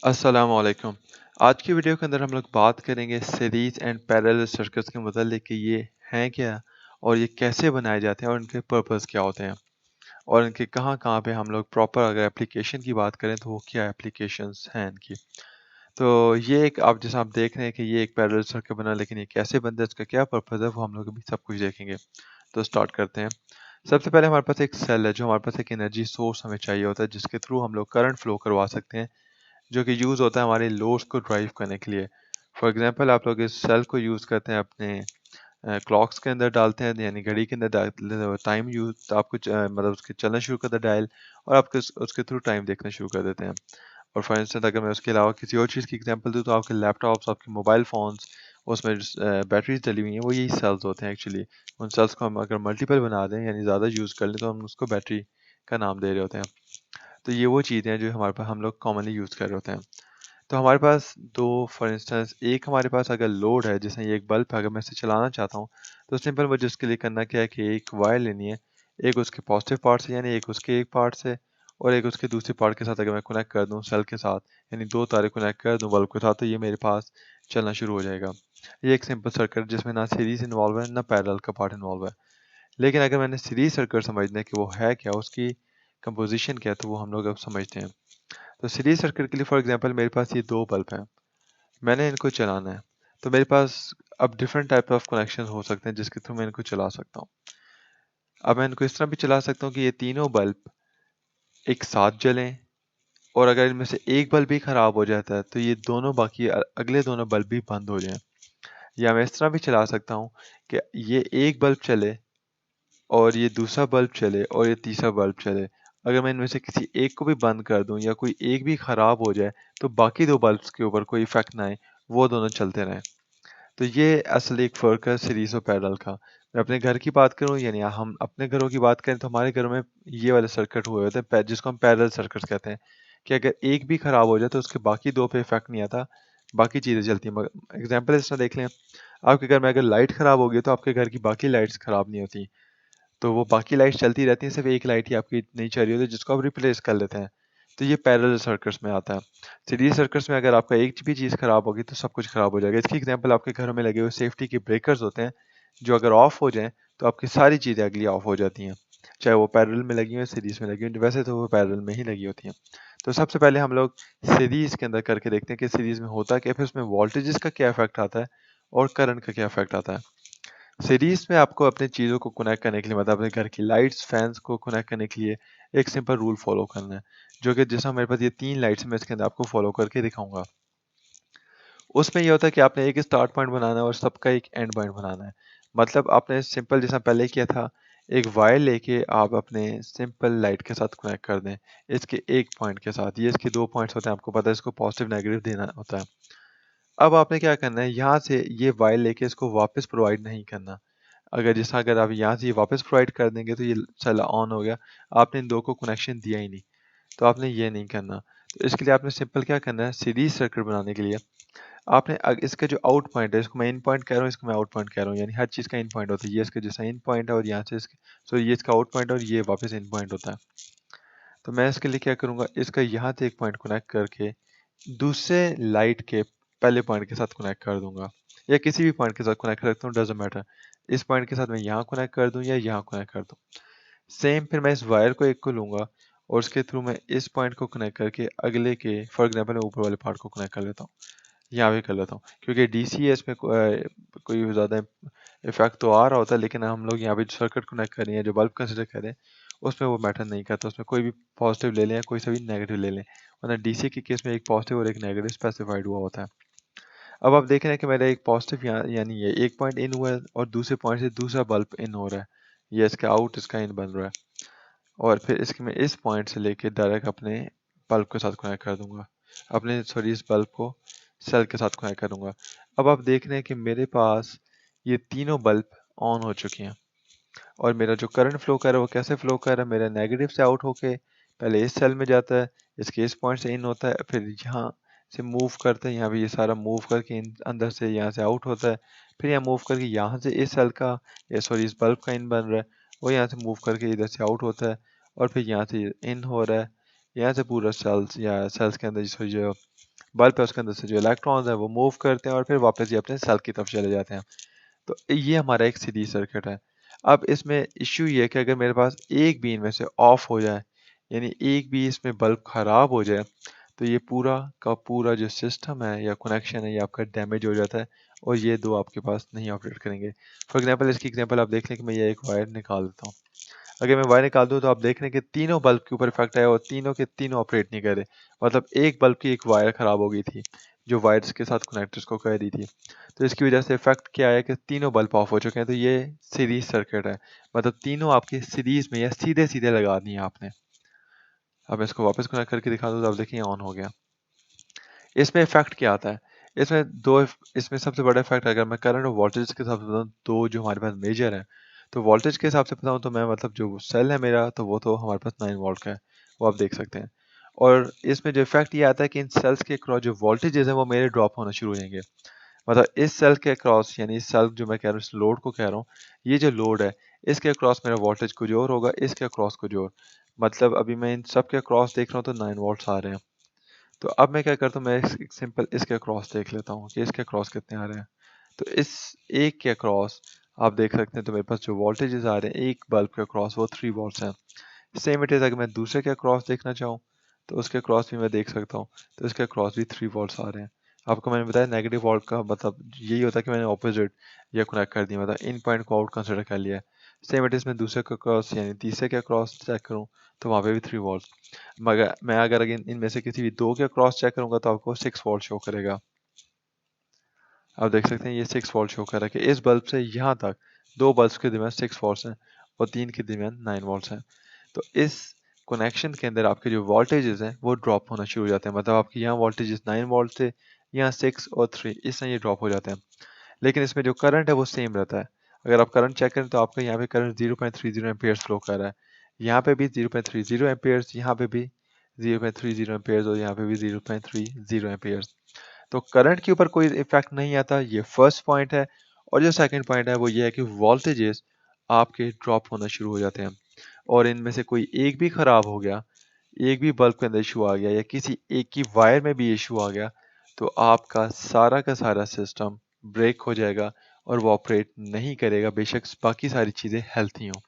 अस्सलामुअलैकुम। आज की वीडियो के अंदर हम लोग बात करेंगे सीरीज एंड पैरेलल सर्किट्स के मुतालिक कि ये हैं क्या और ये कैसे बनाए जाते हैं और इनके पर्पस क्या होते हैं और इनके कहाँ-कहाँ पे हम लोग प्रॉपर अगर एप्लीकेशन की बात करें तो वो क्या एप्लीकेशंस हैं इनकी। तो ये एक आप जैसा आप देख रहे हैं कि ये एक पैरेलल सर्किट बना, लेकिन ये कैसे बनता है, इसका क्या पर्पस है, वो हम लोग अभी सब कुछ देखेंगे। तो स्टार्ट करते हैं। सबसे पहले हमारे पास एक सेल है, जो हमारे पास एक एनर्जी सोर्स हमें चाहिए होता है, जिसके थ्रू हम लोग करंट फ्लो करवा सकते हैं, जो कि यूज़ होता है हमारे लोड्स को ड्राइव करने के लिए। फॉर एग्जांपल आप लोग इस सेल को यूज़ करते हैं अपने क्लॉक्स के अंदर डालते हैं, यानी घड़ी के अंदर डालते हैं, टाइम यूज़ आपको मतलब उसके चलना शुरू कर देता है डायल, और आप उसके थ्रू टाइम देखना शुरू कर देते हैं। और फॉर इंस्टेंस अगर मैं उसके अलावा किसी और चीज़ की एग्जांपल दूँ, तो आपके लैपटॉप्स, आपके मोबाइल फ़ोन्स, उसमें बैटरीज डली हुई हैं, वो यही सेल्स होते हैं एक्चुअली। उन सेल्स को हम अगर मल्टीपल बना दें, यानी ज़्यादा यूज़ कर लें, तो हम उसको बैटरी का नाम दे रहे होते हैं। तो ये वो चीज़ें हैं जो हमारे पास हम लोग कॉमनली यूज़ कर रहे होते हैं। तो हमारे पास 2 फॉर इंस्टेंस एक हमारे पास अगर लोड है, जैसे ये एक बल्ब है, अगर मैं इसे चलाना चाहता हूँ, तो सिंपल मुझे उसके लिए करना क्या है कि एक वायर लेनी है, एक उसके पॉजिटिव पार्ट से, यानी एक उसके एक पार्ट से, और एक उसके दूसरे पार्ट के साथ अगर मैं कनेक्ट कर दूँ सेल के साथ, यानी 2 तारे कनेक्ट कर दूँ बल्ब के साथ, तो ये मेरे पास चलना शुरू हो जाएगा। ये एक सिंपल सर्किट जिसमें ना सीरीज़ इन्वॉल्व है, ना पैरेलल का पार्ट इन्वॉल्व है। लेकिन अगर मैंने सीरीज़ सर्किट समझना है कि वो है क्या, उसकी कंपोज़िशन क्या है, तो वो हम लोग अब समझते हैं। तो सीरीज़ सर्किट के लिए फॉर एग्जांपल मेरे पास ये 2 बल्ब हैं। मैंने इनको चलाना है, तो मेरे पास अब डिफरेंट टाइप ऑफ कनेक्शन हो सकते हैं जिसके थ्रू मैं इनको चला सकता हूँ। अब मैं इनको इस तरह भी चला सकता हूँ कि ये तीनों बल्ब एक साथ जलें, और अगर इनमें से एक बल्ब भी खराब हो जाता है, तो ये दोनों बाकी अगले दोनों बल्ब भी बंद हो जाएं। या मैं इस तरह भी चला सकता हूँ कि ये एक बल्ब चले और ये दूसरा बल्ब चले और ये तीसरा बल्ब चले। अगर मैं इनमें से किसी एक को भी बंद कर दूं या कोई एक भी खराब हो जाए, तो बाकी दो बल्ब्स के ऊपर कोई इफेक्ट ना आए, वो दोनों चलते रहें। तो ये असल एक फ़र्क है सीरीज़ और पैरेलल का। मैं अपने घर की बात करूँ, यानी हम अपने घरों की बात करें, तो हमारे घरों में ये वाले सर्किट हुए होते हैं जिसको हम पैरेलल सर्किट्स कहते हैं, कि अगर एक भी खराब हो जाए तो उसके बाकी दो पे इफेक्ट नहीं आता, बाकी चीज़ें चलती हैं। मगर एग्जाम्पल इस तरह देख लें, आपके घर में अगर लाइट खराब होगी, तो आपके घर की बाकी लाइट्स खराब नहीं होती, तो वो बाकी लाइट्स चलती रहती हैं, सिर्फ एक लाइट ही आपकी नहीं चल रही होती, जिसको आप रिप्लेस कर लेते हैं। तो ये पैरेलल सर्किट्स में आता है। सीरीज सर्किट्स में अगर आपका एक भी चीज़ खराब होगी, तो सब कुछ खराब हो जाएगा। इसकी एग्जांपल आपके घरों में लगे हुए सेफ्टी के ब्रेकर्स होते हैं, जो अगर ऑफ हो जाएं, तो आपकी सारी चीज़ें अगली ऑफ हो जाती हैं, चाहे वो पैरेलल में लगी हुई सीरीज में लगी हुई। वैसे तो वो पैरेलल में ही लगी होती हैं। तो सबसे पहले हम लोग सीरीज के अंदर करके देखते हैं कि सीरीज में होता क्या है, फिर उसमें वोल्टेजेस का क्या इफेक्ट आता है और करंट का क्या इफेक्ट आता है। सीरीज में आपको अपनी चीज़ों को कनेक्ट करने के लिए, मतलब अपने घर की लाइट्स, फैंस को कनेक्ट करने के लिए एक सिंपल रूल फॉलो करना है, जो कि जैसा मेरे पास ये 3 लाइट्स हैं, मैं इसके अंदर आपको फॉलो करके दिखाऊंगा। उसमें ये होता है कि आपने एक स्टार्ट पॉइंट बनाना है और सबका एक एंड पॉइंट बनाना है। मतलब आपने सिंपल जैसा पहले किया था, एक वायर लेके आप अपने सिंपल लाइट के साथ कनेक्ट कर दें, इसके एक पॉइंट के साथ। ये इसके 2 पॉइंट्स होते हैं, आपको पता है इसको पॉजिटिव नेगेटिव देना होता है। अब आपने क्या करना है, यहाँ से ये वायर लेके इसको वापस प्रोवाइड नहीं करना। अगर आप यहाँ से ये वापस प्रोवाइड कर देंगे, तो ये चला ऑन हो गया, आपने इन दो को कनेक्शन दिया ही नहीं। तो आपने ये नहीं करना। तो इसके लिए आपने सिंपल क्या करना है, सीरीज सर्किट बनाने के लिए आपने इसका जो आउट पॉइंट है, इसको मैं इन पॉइंट कह रहा हूँ, इसको मैं आउट पॉइंट कह रहा हूँ, यानी हर चीज़ का इन पॉइंट होता है। ये इसका जैसा इन पॉइंट है, और यहाँ से इसके ये इसका आउट पॉइंट है, और ये वापस इन पॉइंट होता है। तो मैं इसके लिए क्या करूँगा, इसका यहाँ से एक पॉइंट कनेक्ट करके दूसरे लाइट के पहले पॉइंट के साथ कनेक्ट कर दूंगा, या किसी भी पॉइंट के साथ कनेक्ट कर सकता हूँ, डजेंट मैटर। इस पॉइंट के साथ मैं यहाँ कनेक्ट कर दूं या यहाँ कनेक्ट कर दूं, सेम। फिर मैं इस वायर को एक को लूंगा, और उसके थ्रू मैं इस पॉइंट को कनेक्ट करके अगले के, फॉर एग्जांपल मैं ऊपर वाले पार्ट को कनेक्ट कर लेता हूँ, यहाँ भी कर लेता हूँ, क्योंकि डीसी है, इसमें कोई ज़्यादा इफेक्ट तो आ रहा होता है, लेकिन हम लोग यहाँ पे जो सर्किट कनेक्ट कर रहे हैं, जो बल्ब कंसिडर कर रहे हैं, उसमें वो मैटर नहीं करता। उसमें कोई भी पॉजिटिव ले लें या कोई सा भी नेगेटिव ले लें, वरना डीसी के केस में एक पॉजिटिव और एक नेगेटिव स्पेसिफाइड हुआ होता है। अब आप देख रहे हैं कि मेरा एक पॉजिटिव यहाँ, यानी ये एक पॉइंट इन हुआ है, और दूसरे पॉइंट से दूसरा बल्ब इन हो रहा है, ये इसका आउट, इसका इन बन रहा है। और फिर इसके मैं इस पॉइंट से लेके डायरेक्ट अपने बल्ब के साथ कनेक्ट कर दूंगा, अपने सॉरी इस बल्ब को सेल के साथ कनेक्ट करूंगा। अब आप देख रहे हैं कि मेरे पास ये तीनों बल्ब ऑन हो चुके हैं, और मेरा जो करंट फ्लो कर रहा है वो कैसे फ्लो कर रहा है, मेरा नेगेटिव से आउट होके पहले इस सेल में जाता है, इसके इस पॉइंट से इन होता है, फिर यहाँ से मूव करता है, यहाँ भी ये सारा मूव करके अंदर से यहाँ से आउट होता है, फिर यहाँ मूव करके यहाँ से इस सेल का, या सॉरी इस बल्ब का इन बन रहा है, वो यहाँ से मूव करके इधर से आउट होता है, और फिर यहाँ से इन हो रहा है, यहाँ से पूरा सेल्स या सेल्स के अंदर जो बल्ब है उसके अंदर से जो इलेक्ट्रॉन्स है वो मूव करते हैं और फिर वापस ये अपने सेल की तरफ चले जाते हैं। तो ये हमारा एक सीरीज सर्किट है। अब इसमें इश्यू ये है कि अगर मेरे पास एक भी इनमें से ऑफ हो जाए, यानी एक भी इसमें बल्ब खराब हो जाए, तो ये पूरा का पूरा जो सिस्टम है या कनेक्शन है ये आपका डैमेज हो जाता है और ये दो आपके पास नहीं ऑपरेट करेंगे। फॉर एग्जांपल इसकी एग्जांपल आप देख लें कि मैं ये एक वायर निकाल देता हूँ। अगर मैं वायर निकाल दूँ तो आप देख रहे हैं कि तीनों बल्ब के ऊपर इफेक्ट आया और तीनों के तीनों ऑपरेट नहीं कर रहे। मतलब एक बल्ब की एक वायर खराब हो गई थी जो वायर्स के साथ कनेक्टर्स को कर रही थी, तो इसकी वजह से इफेक्ट क्या आया कि तीनों बल्ब ऑफ हो चुके हैं। तो ये सीरीज सर्किट है, मतलब तीनों आपके सीरीज में या सीधे सीधे लगा दी है आपने। अब मैं इसको वापस कनेक्ट करके दिखा दूँ तो आप देखिए ऑन हो गया। इसमें इफेक्ट क्या आता है? इसमें सबसे बड़ा इफेक्ट अगर मैं करंट और वोल्टेज के हिसाब से बताऊँ, दो जो हमारे पास मेजर है, तो वोल्टेज के हिसाब से बताऊँ तो मैं मतलब जो सेल है मेरा तो वो तो हमारे पास 9 वोल्ट का है, वो आप देख सकते हैं। और इसमें जो इफेक्ट ये आता है कि इन सेल्स के क्रॉस जो वोल्टेजेस हैं वो मेरे ड्रॉप होना शुरू हो जाएंगे। मतलब इस सेल के क्रॉस, यानी इस सेल जो मैं कह रहा हूँ, इस लोड को कह रहा हूँ, ये जो लोड है इसके क्रॉस मेरा वोल्टेज कुछ और होगा, इसके क्रॉस कुछ और। मतलब अभी मैं इन सब के क्रॉस देख रहा हूँ तो 9 वोल्ट्स आ रहे हैं। तो अब मैं क्या करता हूँ, मैं एक सिंपल इसके क्रॉस देख लेता हूँ कि इसके क्रॉस कितने आ रहे हैं। तो इस एक के क्रॉस आप देख सकते हैं तो मेरे पास जो वोल्टेजेस आ रहे हैं एक बल्ब के क्रॉस वो 3 वोल्ट्स हैं। सेम इट इज अगर मैं दूसरे के क्रॉस देखना चाहूँ तो उसके क्रॉस भी मैं देख सकता हूँ, तो इसके क्रॉस भी 3 वोल्ट्स आ रहे हैं। आपको मैंने बताया नेगेटिव वोल्ट का मतलब यही होता है कि मैंने ऑपोजिट ये कनेक्ट कर दिया, मतलब इन पॉइंट को आउट कंसिडर कर लिया है। सेम इट इज मैं दूसरे का क्रॉस यानी तीसरे का क्रॉस चेक करूँ तो वहाँ पे भी 3 वोल्ट। मगर मैं अगर इनमें से किसी भी दो के क्रॉस चेक करूंगा तो आपको 6 वोल्ट शो करेगा। आप देख सकते हैं ये 6 वोल्ट शो कर रहा है कि इस बल्ब से यहाँ तक दो बल्ब के दरमियान 6 वोल्ट्स हैं और तीन के दरमियान 9 वोल्ट्स हैं। तो इस कनेक्शन के अंदर आपके जो वोल्टेजेस हैं वो ड्रॉप होना शुरू हो जाते हैं। मतलब आपके यहाँ वोल्टेजेस 9 वोल्ट थे, यहाँ 6 और 3 इस तरह ये ड्रॉप हो जाते हैं। लेकिन इसमें जो करंट है वो सेम रहता है। अगर आप करंट चेक करें तो आपका यहाँ पे करंट 0.30 एम्पियर्स फ्लो कर रहा है, यहाँ पे भी 0.30 एम्पियर्स, यहाँ पे भी 0.30 एम्पियर्स और यहाँ पे भी 0.30 एम्पियर्स। तो करंट के ऊपर कोई इफेक्ट नहीं आता, ये फर्स्ट पॉइंट है। और जो सेकंड पॉइंट है वो ये है कि वोल्टेजेस आपके ड्रॉप होना शुरू हो जाते हैं और इनमें से कोई एक भी खराब हो गया, एक भी बल्ब के अंदर इशू आ गया या किसी एक की वायर में भी इशू आ गया, तो आपका सारा का सारा सिस्टम ब्रेक हो जाएगा और वो ऑपरेट नहीं करेगा, बेशक बाकी सारी चीज़ें हेल्थी हों।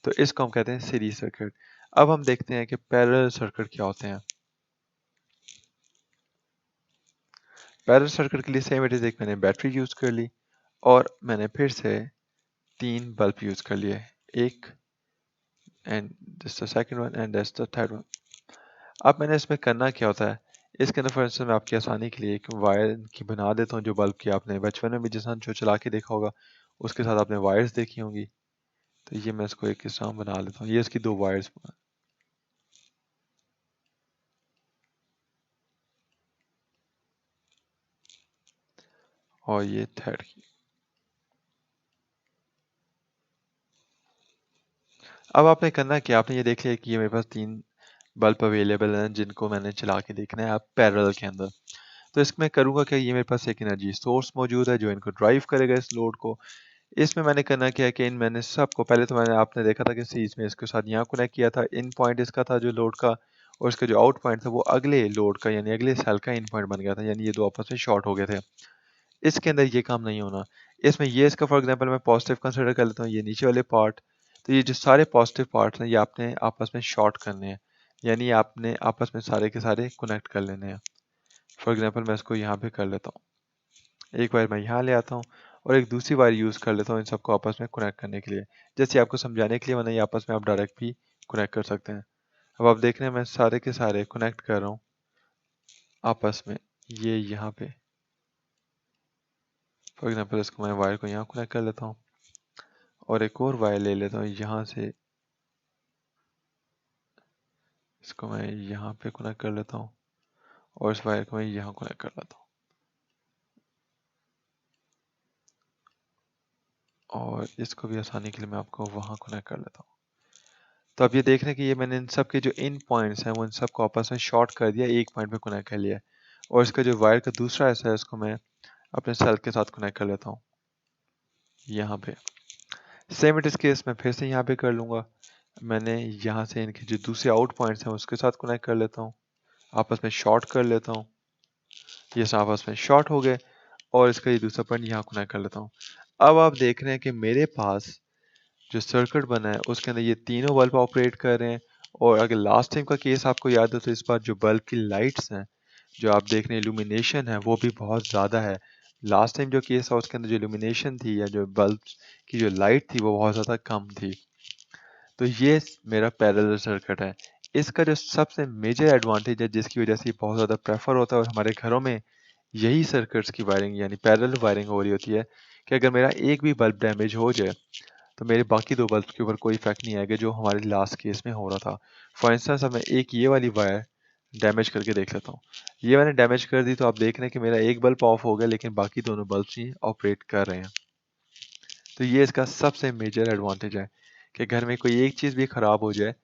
तो इसको हम कहते हैं सीरीज सर्किट। अब हम देखते हैं कि पैरेलल सर्किट क्या होते हैं। पैरेलल सर्किट के लिए सेम इट इज, एक मैंने बैटरी यूज कर ली और मैंने फिर से तीन बल्ब यूज कर लिए, एक and this the second one and this the third one. अब मैंने इसमें करना क्या होता है, इसके अंदर फॉर इंस्टेंस मैं आपकी आसानी के लिए एक वायर की बना देता हूँ, जो बल्ब की आपने बचपन में भी जिस जो चला के देखा होगा उसके साथ आपने वायर्स देखी होंगी। तो ये मैं इसको एक किस्सा बना लेता हूँ, ये इसकी दो वायर्स और ये थर्ड की। अब आपने करना क्या, आपने ये देख लिया कि ये मेरे पास तीन बल्ब अवेलेबल हैं जिनको मैंने चला के देखना है आप पैरेलल के अंदर। तो इसमें करूँगा क्या, ये मेरे पास एक एनर्जी सोर्स मौजूद है जो इनको ड्राइव करेगा इस लोड को। इसमें मैंने करना क्या है कि इन मैंने सबको पहले तो मैंने आपने देखा था कि सीरीज में इसके साथ यहाँ कनेक्ट किया था, इन पॉइंट इसका था जो लोड का और इसका जो आउट पॉइंट था वो अगले लोड का यानी अगले सेल का इन पॉइंट बन गया था, यानी ये दो आपस में शॉर्ट हो गए थे। इसके अंदर ये काम नहीं होना। इसमें ये इसका फॉर एग्जांपल मैं पॉजिटिव कंसिडर कर लेता हूँ, ये नीचे वाले पार्ट। तो ये जो सारे पॉजिटिव पार्ट्स हैं ये आपने आपस में शॉर्ट करने हैं, यानी आपने आपस में सारे के सारे कनेक्ट कर लेने हैं। फॉर एग्जांपल मैं इसको यहाँ पे कर लेता हूँ, एक वायर मैं यहाँ ले आता हूँ और एक दूसरी वायर यूज़ कर लेता हूँ इन सबको आपस में कनेक्ट करने के लिए, जैसे आपको समझाने के लिए, वरना ये आपस में आप डायरेक्ट भी कनेक्ट कर सकते हैं। अब आप देख रहे हैं मैं सारे के सारे कनेक्ट कर रहा हूँ आपस में, ये यहाँ पे फॉर एग्जांपल इसको मैं वायर को यहाँ कनेक्ट कर लेता हूँ और एक और वायर ले लेता हूँ यहाँ से, इसको मैं यहाँ पे कनेक्ट कर लेता हूँ और इस वायर को मैं यहाँ कनेक्ट कर लेता हूँ और इसको भी आसानी के लिए मैं आपको वहाँ कनेक्ट कर लेता हूँ। तो अब ये देख रहे हैं कि ये मैंने इन सब के जो इन पॉइंट्स हैं वो इन सबको आपस में शॉर्ट कर दिया, एक पॉइंट पे कनेक्ट कर लिया है। और इसका जो वायर का दूसरा हिस्सा है इसको मैं अपने सेल के साथ कनेक्ट कर लेता हूँ यहाँ पे। सेम इट इस केस मैं फिर से यहाँ पे कर लूँगा। मैंने यहाँ से इनके जो दूसरे आउट पॉइंट्स हैं उसके साथ कनेक्ट कर लेता हूँ, आपस में शॉर्ट कर लेता हूँ, ये सब आपस में शॉर्ट हो गए और इसका ये दूसरा पॉइंट यहाँ कनेक्ट कर लेता हूँ। अब आप देख रहे हैं कि मेरे पास जो सर्किट बना है उसके अंदर ये तीनों बल्ब ऑपरेट कर रहे हैं। और अगर लास्ट टाइम का केस आपको याद है तो इस बार जो बल्ब की लाइट्स हैं, जो आप देख रहे हैं इल्यूमिनेशन है, वो भी बहुत ज़्यादा है। लास्ट टाइम जो केस था उसके अंदर जो इल्यूमिनेशन थी या जो बल्ब की जो लाइट थी वो बहुत ज़्यादा कम थी। तो ये मेरा पैरेलल सर्किट है। इसका जो सबसे मेजर एडवांटेज है जिसकी वजह से ये बहुत ज़्यादा प्रेफर होता है और हमारे घरों में यही सर्किट्स की वायरिंग यानी पैरेलल वायरिंग हो रही होती है कि अगर मेरा एक भी बल्ब डैमेज हो जाए तो मेरे बाकी दो बल्ब के ऊपर कोई इफेक्ट नहीं आएगा, जो हमारे लास्ट केस में हो रहा था। फॉर इंस्टेंस अब मैं एक ये वाली वायर डैमेज करके देख लेता हूँ। ये मैंने डैमेज कर दी तो आप देख रहे हैं कि मेरा एक बल्ब ऑफ हो गया लेकिन बाकी दोनों बल्ब ही ऑपरेट कर रहे हैं। तो ये इसका सबसे मेजर एडवांटेज है कि घर में कोई एक चीज़ भी ख़राब हो जाए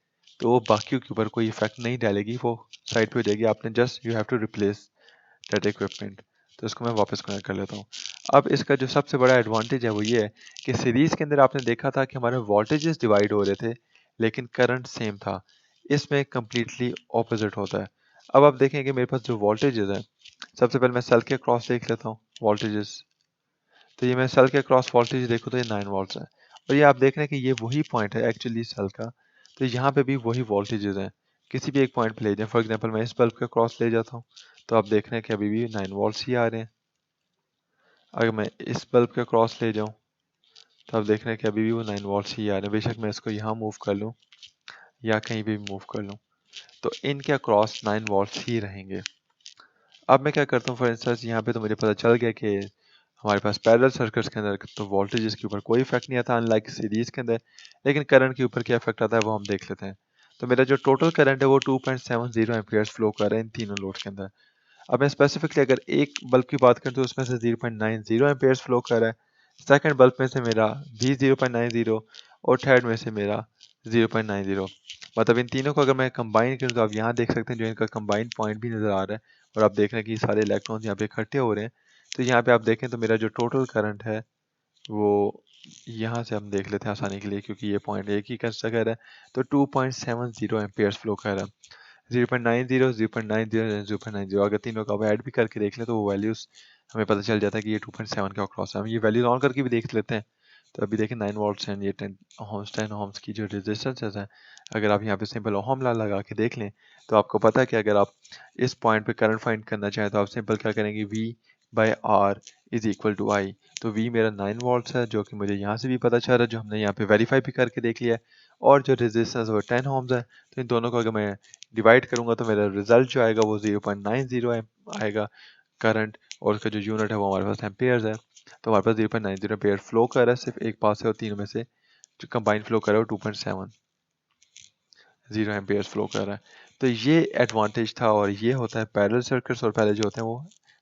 तो वो बाकियों के ऊपर कोई इफेक्ट नहीं डालेगी, वो साइड पे हो जाएगी। आपने just you have to replace that equipment. तो इसको मैं वापस कनेक्ट कर लेता हूँ। अब इसका जो सबसे बड़ा एडवांटेज है वो ये है कि सीरीज के अंदर आपने देखा था कि हमारे वोल्टेजेस डिवाइड हो रहे थे लेकिन करंट सेम था। इसमें कम्प्लीटली ऑपोजिट होता है। अब आप देखें कि मेरे पास जो वोल्टेजेस हैं, सबसे पहले मैं सेल के क्रॉस देख लेता हूँ वोल्टेजेस। तो ये मैं सेल के क्रॉस वोल्टेज देखूँ तो ये 9 वोल्ट्स है। और ये आप देख रहे हैं कि ये वही पॉइंट है एक्चुअली सेल का। तो यहाँ पे भी वही वोल्टेजेस हैं। किसी भी एक पॉइंट पे ले जाएं, फॉर एग्जांपल मैं इस बल्ब के क्रॉस ले जाता हूँ तो आप देख रहे हैं कि अभी भी 9 वोल्ट्स ही आ रहे हैं। अगर मैं इस बल्ब के क्रॉस ले जाऊँ तो आप देख रहे हैं कि अभी भी वो 9 वोल्ट्स ही आ रहे हैं। बेशक मैं इसको यहाँ मूव कर लूँ या कहीं भी मूव कर लूँ तो इनके अक्रॉस 9 वोल्ट्स ही रहेंगे। अब मैं क्या करता हूँ, फॉर इंस्टेंस यहाँ पे तो मुझे पता चल गया कि हमारे पास पैरेलल सर्किट्स के अंदर तो वोल्टेजेस के ऊपर कोई इफेक्ट नहीं आता अनलाइक सीरीज के अंदर। लेकिन करंट के ऊपर क्या इफेक्ट आता है वो हम देख लेते हैं। तो मेरा जो टोटल करंट है वो 2.70 एम्पियर्स फ्लो कर रहा है इन तीनों लोड्स के अंदर। अब मैं स्पेसिफिकली अगर एक बल्ब की बात करूँ तो उसमें से 0.90 एम्पियर्स फ्लो कर रहा है, सेकंड बल्ब में से मेरा भी 0.90 और थर्ड में से मेरा 0.90। मतलब इन तीनों को अगर मैं कंबाइन करूँ तो आप यहाँ देख सकते हैं जो इनका कंबाइंड पॉइंट भी नज़र आ रहा है और आप देख रहे हैं कि सारे इलेक्ट्रॉन्स यहाँ पे इकट्ठे हो रहे हैं। तो यहाँ पे आप देखें तो मेरा जो टोटल करंट है वो यहाँ से हम देख लेते हैं आसानी के लिए, क्योंकि ये पॉइंट एक ही कंस्ट्रक्टर है। तो 2.70 एम्पियर्स फ्लो कर रहा है। 0.90, 0.90 एंड 0.90, अगर तीनों का आप ऐड भी करके देख लें तो वो वैल्यूज हमें पता चल जाता है कि ये 2.7 के क्रॉस है। हम ये वैल्यूज ऑन करके भी देख लेते हैं। तो अभी देखें 9 वोल्ट्स एंड ये 10 ओम्स की जो रेजिस्टेंसेस हैं, अगर आप यहाँ पे सिंपल ओहम लॉ लगा के देख लें तो आपको पता है कि अगर आप इस पॉइंट पे करंट फाइंड करना चाहें तो आप सिंपल क्या करेंगे, V by R is equal to I. तो V मेरा 9 वोल्ट्स है जो कि मुझे यहाँ से भी पता चल रहा है, जो हमने यहाँ पे वेरीफाई भी करके देख लिया है। और जो रेजिस्टेंस वो 10 ओम्स है। तो इन दोनों को अगर मैं डिवाइड करूंगा तो मेरा रिजल्ट जो आएगा वो 0.90 आएगा करंट। और उसका जो यूनिट है वो हमारे पास एम्पेयर्स है। तो हमारे पास 0.90 एम्पेयर फ्लो कर रहा है सिर्फ एक पास से, और तीनों में से जो कंबाइंड फ्लो कर रहा है वो 2.70 एम्पेयर्स फ्लो कर रहा है। तो ये एडवांटेज था और ये होता है पैरेलल सर्किट्स, और पहले जो होते हैं वो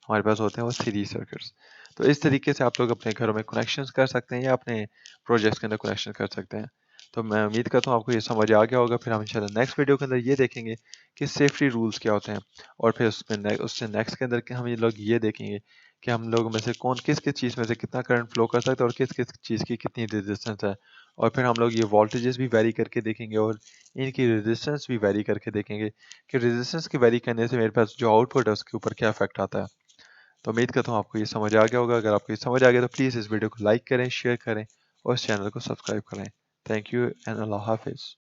हमारे पास होते हैं वो सीरीज सर्किट्स। तो इस तरीके से आप लोग अपने घरों में कनेक्शंस कर सकते हैं या अपने प्रोजेक्ट्स के अंदर कनेक्शन कर सकते हैं। तो मैं उम्मीद करता हूँ आपको ये समझ आ गया होगा। फिर हम इंशाल्लाह नेक्स्ट वीडियो के अंदर ये देखेंगे कि सेफ्टी रूल्स क्या होते हैं, और फिर उससे नेक्स्ट के अंदर कि हम ये लोग ये देखेंगे कि हम लोगों में से कौन किस किस चीज़ में से कितना करंट फ्लो कर सकता है और किस किस चीज़ की कितनी रेजिस्टेंस है। और फिर हम लोग ये वोल्टेजेस भी वैरी करके देखेंगे और इनकी रेजिस्टेंस भी वैरी करके देखेंगे कि रेजिस्टेंस की वैरी करने से मेरे पास जो आउटपुट है उसके ऊपर क्या इफेक्ट आता है। तो उम्मीद करता हूँ आपको ये समझ आ गया होगा। अगर आपको ये समझ आ गया तो प्लीज़ इस वीडियो को लाइक करें, शेयर करें और इस चैनल को सब्सक्राइब करें। थैंक यू एंड अल्लाह हाफिज़।